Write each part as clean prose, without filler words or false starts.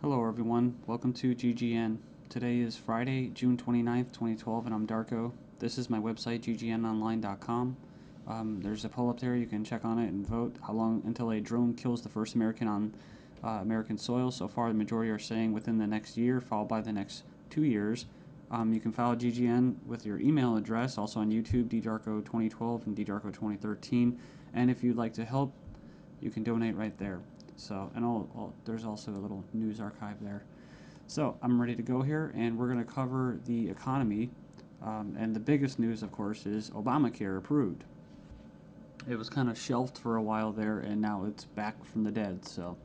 Hello everyone, welcome to GGN. Today is Friday, June 29th, 2012, and I'm Darko. This is my website, ggnonline.com. There's a poll up there, you can check on it and vote how long until a drone kills the first American on American soil. So far, the majority are saying within the next year, followed by the next 2 years. You can follow GGN with your email address, also on YouTube, ddarko2012 and ddarko2013. And if you'd like to help, you can donate right there. So, and there's also a little news archive there. So, I'm ready to go here, and we're going to cover the economy. And the biggest news, of course, is Obamacare approved. It was kind of shelved for a while there, and now it's back from the dead. So,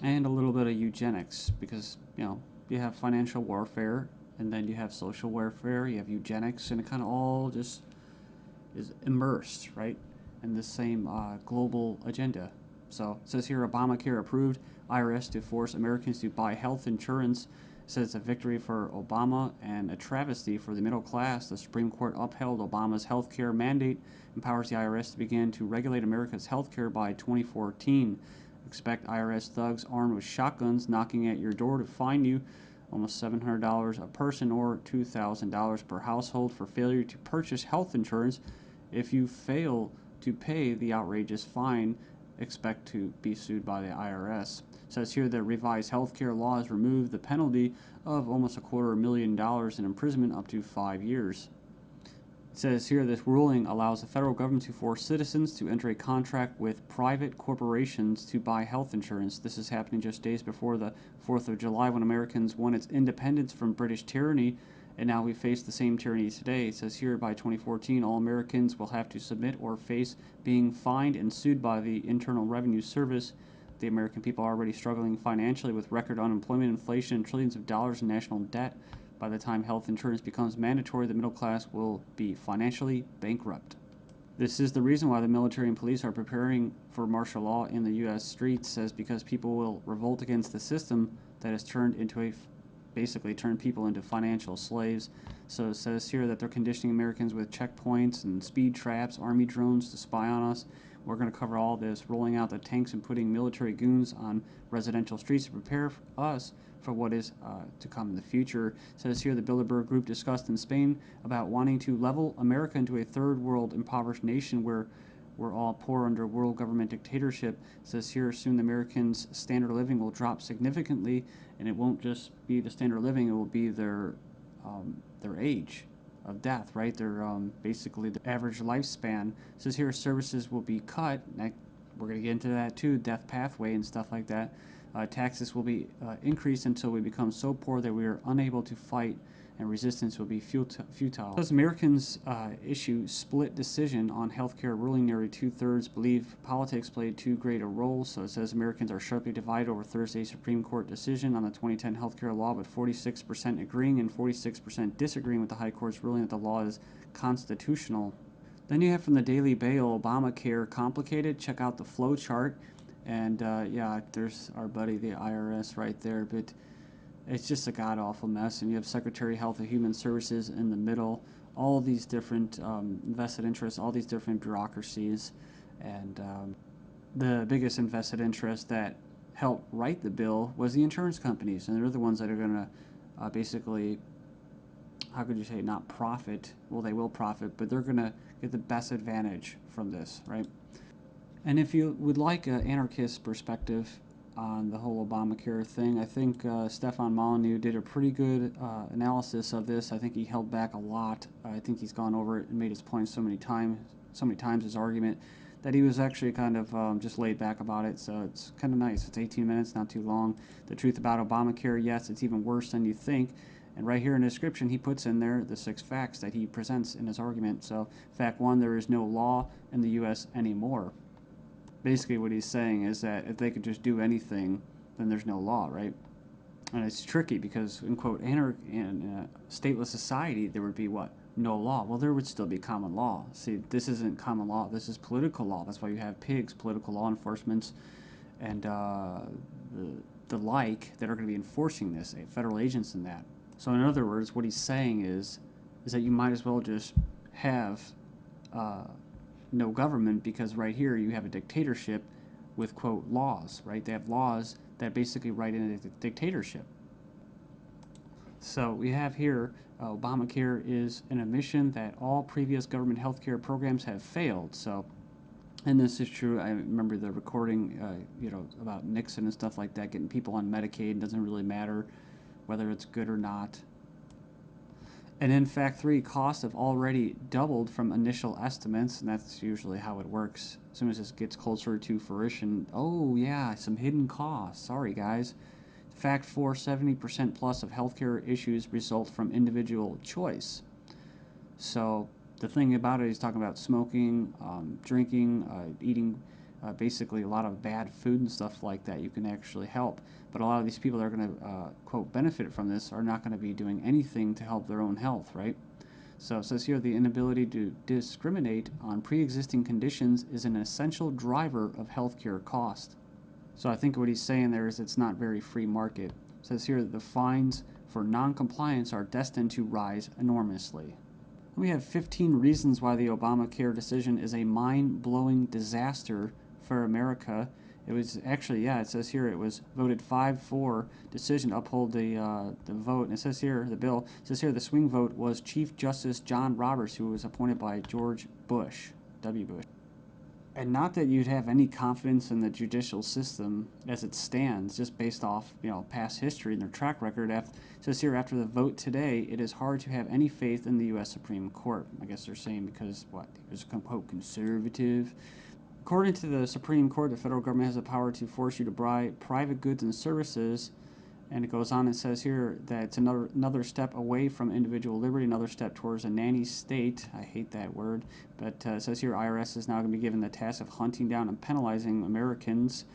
and a little bit of eugenics, because you have financial warfare, and then you have social warfare, you have eugenics, and it kind of all just is immersed, right, in the same global agenda. So it says here, Obamacare approved, IRS to force Americans to buy health insurance. It says it's a victory for Obama and a travesty for the middle class. The Supreme Court upheld Obama's health care mandate, empowers the IRS to begin to regulate America's health care by 2014. Expect IRS thugs armed with shotguns knocking at your door to fine you almost $700 a person or $2,000 per household for failure to purchase health insurance. If you fail to pay the outrageous fine, expect to be sued by the IRS. It says here that revised healthcare laws remove the penalty of almost $250,000 in imprisonment up to 5 years. It says here this ruling allows the federal government to force citizens to enter a contract with private corporations to buy health insurance. This is happening just days before the 4th of July, when Americans won its independence from British tyranny, and now we face the same tyranny today. It says here by 2014, all Americans will have to submit or face being fined and sued by the Internal Revenue Service. The American people are already struggling financially with record unemployment, inflation, and trillions of dollars in national debt. By the time health insurance becomes mandatory, the middle class will be financially bankrupt. This is the reason why the military and police are preparing for martial law in the U.S. streets, says because people will revolt against the system that has basically turned people into financial slaves. So it says here that they're conditioning Americans with checkpoints and speed traps, army drones to spy on us. We're going to cover all this, rolling out the tanks and putting military goons on residential streets to prepare us for what is to come in the future. It says here the Bilderberg Group discussed in Spain about wanting to level America into a third world impoverished nation where we're all poor under world government dictatorship. It says here soon the Americans' standard of living will drop significantly, and it won't just be the standard of living, it will be their age of death, right? Their basically the average lifespan. It says here services will be cut. We're going to get into that too, death pathway and stuff like that. Taxes will be increased until we become so poor that we are unable to fight, and resistance will be futile. As Americans issue split decision on healthcare ruling, nearly 2/3 believe politics played too great a role. So it says Americans are sharply divided over Thursday's Supreme Court decision on the 2010 healthcare law, with 46% agreeing and 46% disagreeing with the High Court's ruling that the law is constitutional. Then you have from the Daily Bail, Obamacare complicated. Check out the flow chart. And yeah, there's our buddy, the IRS, right there. But it's just a god-awful mess. And you have Secretary of Health and Human Services in the middle. All these different vested interests, all these different bureaucracies. And the biggest invested interest that helped write the bill was the insurance companies. And they're the ones that are going to basically, how could you say, not profit. Well, they will profit, but they're going to get the best advantage from this, right? And if you would like an anarchist perspective on the whole Obamacare thing, I think Stefan Molyneux did a pretty good analysis of this. I think he held back a lot. I think he's gone over it and made his point so many times, his argument, that he was actually kind of just laid back about it. So it's kind of nice. It's 18 minutes, not too long. The truth about Obamacare, yes, it's even worse than you think. And right here in the description, he puts in there the 6 facts that he presents in his argument. So fact 1, there is no law in the U.S. anymore. Basically what he's saying is that if they could just do anything, then there's no law, right? And it's tricky because, in quote, in a stateless society, there would be what? No law. Well, there would still be common law. See, this isn't common law. This is political law. That's why you have pigs, political law enforcement, and the like that are going to be enforcing this, federal agents and that. So in other words, what he's saying is that you might as well just have no government, because right here you have a dictatorship with, quote, laws, right? They have laws that basically write in a dictatorship. So we have here Obamacare is an admission that all previous government health care programs have failed. So, and this is true. I remember the recording, about Nixon and stuff like that, getting people on Medicaid. It doesn't really matter whether it's good or not. And in fact, costs have already doubled from initial estimates, and that's usually how it works. As soon as this gets closer to fruition, oh yeah, some hidden costs. Sorry, guys. Fact 4, 70% plus of healthcare issues result from individual choice. So the thing about it, he's talking about smoking, drinking, eating basically a lot of bad food and stuff like that. You can actually help. But a lot of these people that are going to, quote, benefit from this are not going to be doing anything to help their own health, right? So it says here the inability to discriminate on pre-existing conditions is an essential driver of healthcare cost. So I think what he's saying there is it's not very free market. It says here that the fines for non-compliance are destined to rise enormously. We have 15 reasons why the Obamacare decision is a mind-blowing disaster for America. It was actually, it says here it was voted 5-4 decision to uphold the vote. And it says here, the bill, it says here the swing vote was Chief Justice John Roberts, who was appointed by George Bush, W. Bush. And not that you'd have any confidence in the judicial system as it stands, just based off past history and their track record. It says here, after the vote today, it is hard to have any faith in the U.S. Supreme Court. I guess they're saying because he was quote conservative. According to the Supreme Court, the federal government has the power to force you to buy private goods and services. And it goes on and says here that it's another step away from individual liberty, another step towards a nanny state. I hate that word. But it says here IRS is now going to be given the task of hunting down and penalizing Americans.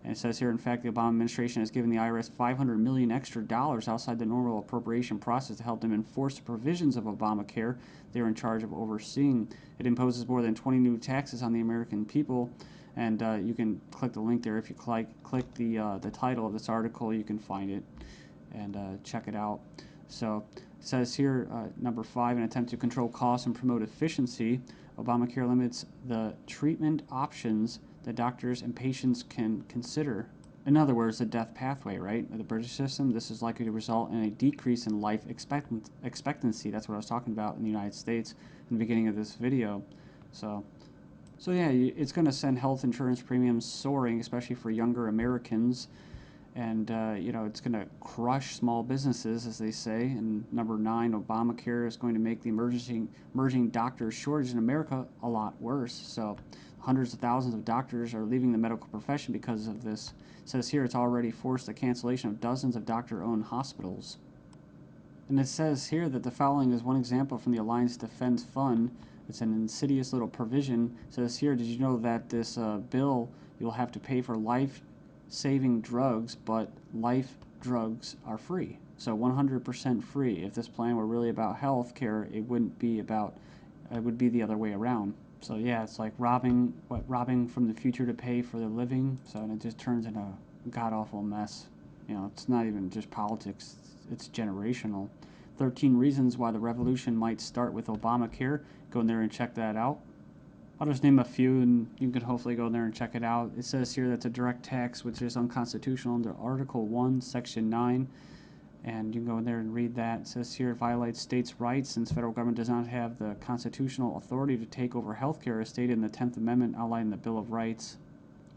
And it says here, in fact, the Obama administration has given the IRS $500 million extra outside the normal appropriation process to help them enforce the provisions of Obamacare they're in charge of overseeing. It imposes more than 20 new taxes on the American people. And you can click the link there. If you click the title of this article, you can find it and check it out. So it says here, number 5, an attempt to control costs and promote efficiency. Obamacare limits the treatment options that doctors and patients can consider. In other words, the death pathway, right? The British system, this is likely to result in a decrease in life expectancy. That's what I was talking about in the United States in the beginning of this video. So yeah, it's going to send health insurance premiums soaring, especially for younger Americans. And, it's going to crush small businesses, as they say. And number 9, Obamacare is going to make the emerging doctor shortage in America a lot worse. So hundreds of thousands of doctors are leaving the medical profession because of this. It says here it's already forced the cancellation of dozens of doctor-owned hospitals. And it says here that the following is one example from the Alliance Defense Fund. It's an insidious little provision. It says here, did you know that this bill, you'll have to pay for life-saving drugs, but life drugs are free. So 100% free. If this plan were really about health care, it wouldn't be about, it would be the other way around. So yeah, it's like robbing from the future to pay for the living. So and it just turns into a god-awful mess. It's not even just politics, it's generational. 13 reasons why the revolution might start with Obamacare. Go in there and check that out. I'll just name a few and you can hopefully go in there and check it out. It says here that's a direct tax which is unconstitutional under Article 1, Section 9. And you can go in there and read that. It says here it violates states' rights since federal government does not have the constitutional authority to take over healthcare as stated in the 10th Amendment outlined in the Bill of Rights.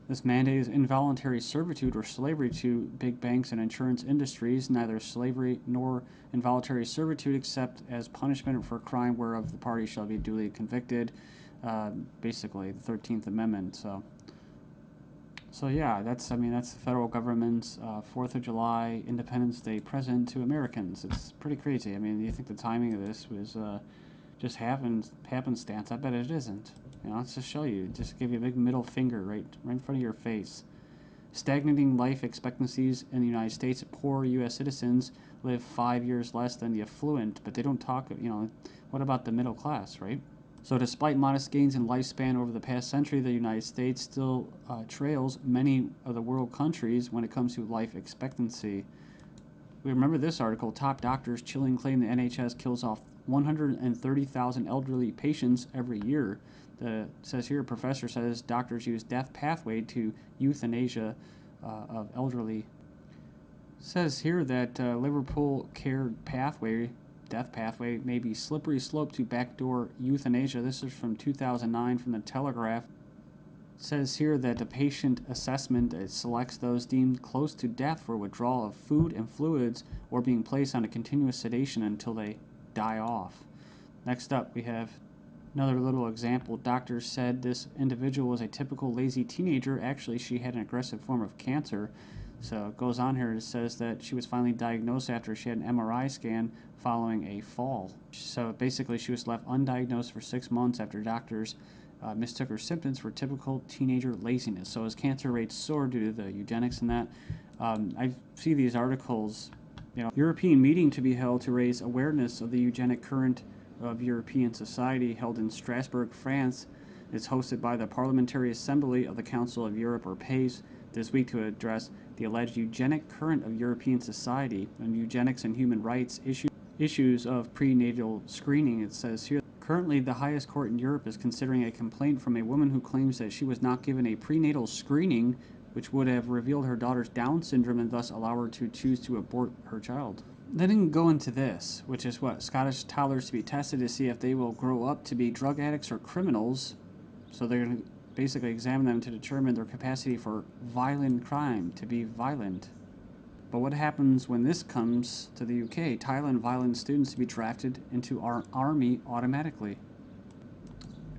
This mandate is involuntary servitude or slavery to big banks and insurance industries, neither slavery nor involuntary servitude except as punishment for a crime whereof the party shall be duly convicted. Basically, the 13th Amendment. So yeah, that's the federal government's 4th of July Independence Day present to Americans. It's pretty crazy. I mean, you think the timing of this was just happenstance? I bet it isn't. Let's just show you. Just give you a big middle finger right in front of your face. Stagnating life expectancies in the United States. Poor U.S. citizens live 5 years less than the affluent, but they don't talk, what about the middle class, right? So despite modest gains in lifespan over the past century, the United States still trails many of the world countries when it comes to life expectancy. We remember this article, top doctors chilling claim the NHS kills off 130,000 elderly patients every year. It says here, a professor says doctors use death pathway to euthanasia of elderly. Says here that Liverpool care pathway, death pathway, may be slippery slope to backdoor euthanasia. This is from 2009 from the Telegraph. Says here that the patient assessment selects those deemed close to death for withdrawal of food and fluids or being placed on a continuous sedation until they die off. Next up, we have another little example. Doctors said this individual was a typical lazy teenager. Actually, she had an aggressive form of cancer. So it goes on here. It says that she was finally diagnosed after she had an MRI scan following a fall. So basically, she was left undiagnosed for 6 months after doctors mistook her symptoms for typical teenager laziness. So as cancer rates soar due to the eugenics and that, I see these articles, European meeting to be held to raise awareness of the eugenic current of European society held in Strasbourg, France. It's hosted by the Parliamentary Assembly of the Council of Europe, or PACE, this week to address the alleged eugenic current of European society and eugenics and human rights issues of prenatal screening. It says here, currently the highest court in Europe is considering a complaint from a woman who claims that she was not given a prenatal screening which would have revealed her daughter's Down syndrome and thus allow her to choose to abort her child. They didn't go into this, which is what? Scottish toddlers to be tested to see if they will grow up to be drug addicts or criminals. So they're going to basically examine them to determine their capacity for violent crime, to be violent. But what happens when this comes to the UK? Thailand violent students to be drafted into our army automatically.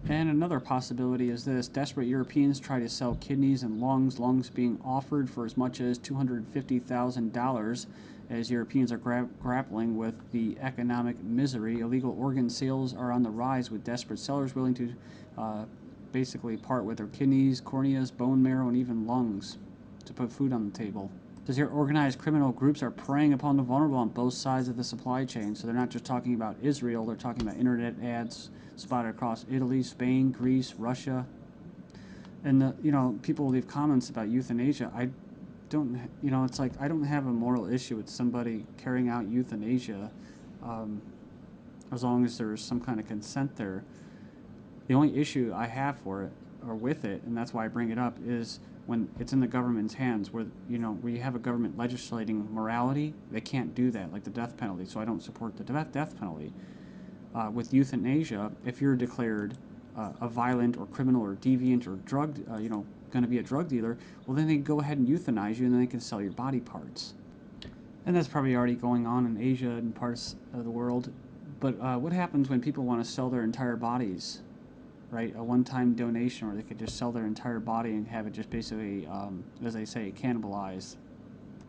And another possibility is this. Desperate Europeans try to sell kidneys and lungs being offered for as much as $250,000 as Europeans are grappling with the economic misery. Illegal organ sales are on the rise with desperate sellers willing to basically part with their kidneys, corneas, bone marrow, and even lungs to put food on the table. Says here, organized criminal groups are preying upon the vulnerable on both sides of the supply chain. So they're not just talking about Israel, they're talking about internet ads spotted across Italy, Spain, Greece, Russia. And, people leave comments about euthanasia. I don't, it's like I don't have a moral issue with somebody carrying out euthanasia as long as there's some kind of consent there. The only issue I have for it, or with it, and that's why I bring it up, is when it's in the government's hands, where we have a government legislating morality. They can't do that, like the death penalty. So I don't support the death penalty. With euthanasia, if you're declared a violent or criminal or deviant or going to be a drug dealer, well, then they go ahead and euthanize you, and then they can sell your body parts. And that's probably already going on in Asia and parts of the world. But what happens when people want to sell their entire bodies? Right, a one-time donation, or they could just sell their entire body and have it just basically, as they say, cannibalized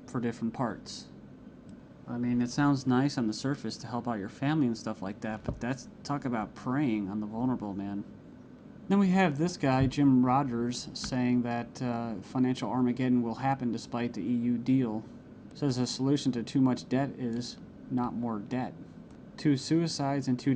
for different parts. I mean, it sounds nice on the surface to help out your family and stuff like that, but that's talk about preying on the vulnerable, man. Then we have this guy, Jim Rogers, saying that financial Armageddon will happen despite the EU deal. Says the solution to too much debt is not more debt. 2 suicides in 2 days.